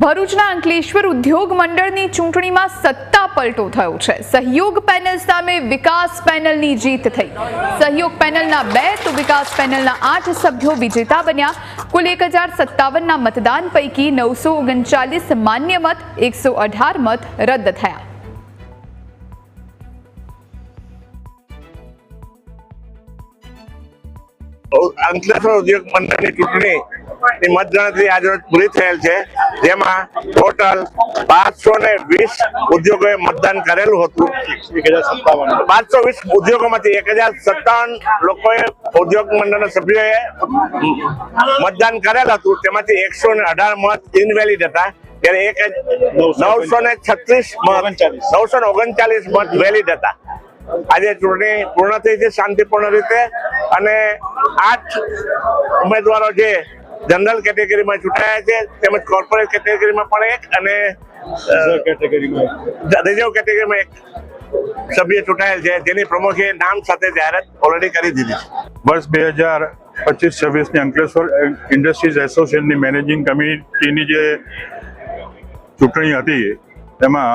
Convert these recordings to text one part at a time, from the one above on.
ભરૂચના અંકલેશ્વર ઉદ્યોગ મંડળની ચૂંટણીમાં સત્તા પલટો થયો છે। સહયોગ પેનલ સામે વિકાસ પેનલની જીત થઈ। સહયોગ પેનલના 2 તો વિકાસ પેનલના 8 સભ્યો વિજેતા બન્યા। કુલ 1057ના મતદાન પૈકી 939 માન્ય મત, 118 મત રદ થયા। અંકલેશ્વર ઉદ્યોગ મંડળની ચૂંટણીની મતગણતરી આજે પૂરી થયેલ છે, જેમાં ટોટલ 520 ઉદ્યોગોએ મતદાન કરેલું હતું। 520 ઉદ્યોગોમાંથી 1057 લોકોએ ઉદ્યોગ મંડળના સભ્યોએ મતદાન કરેલ હતું, તેમાંથી 118 મત ઇનવેલિડ હતા, ત્યારે 939 મત વેલિડ હતા। આજે ચૂંટણી પૂર્ણ થઈ છે શાંતિપૂર્ણ રીતે, અને 8 ઉમેદવારો જે જનરલ કેટેગરીમાં ચૂંટાયા છે, તેમજ કોર્પોરેટ કેટેગરીમાં પણ 1 અને રિઝર્વ કેટેગરીમાં 1 સભ્ય ચૂંટાયેલ છે, જેની પ્રમુખે નામ સાથે જાહેરાત ઓલરેડી કરી દીધી છે। વર્ષ 2025-26ની અંકલેશ્વર ઇન્ડસ્ટ્રીઝ એસોસિએશનની મેનેજિંગ કમિટીની જે ચૂંટણી હતી, તેમાં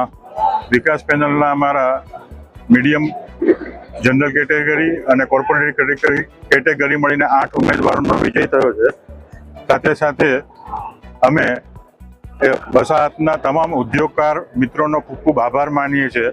વિકાસ પેનલના અમારા મીડિયમ જનરલ કેટેગરી અને કોર્પોરેટ કેટેગરી મળીને 8 ઉમેદવારોનો વિજય થયો છે। સાથે સાથે અમે વસાહતના તમામ ઉદ્યોગકાર મિત્રોનો ખૂબ ખૂબ આભાર માનીએ છીએ।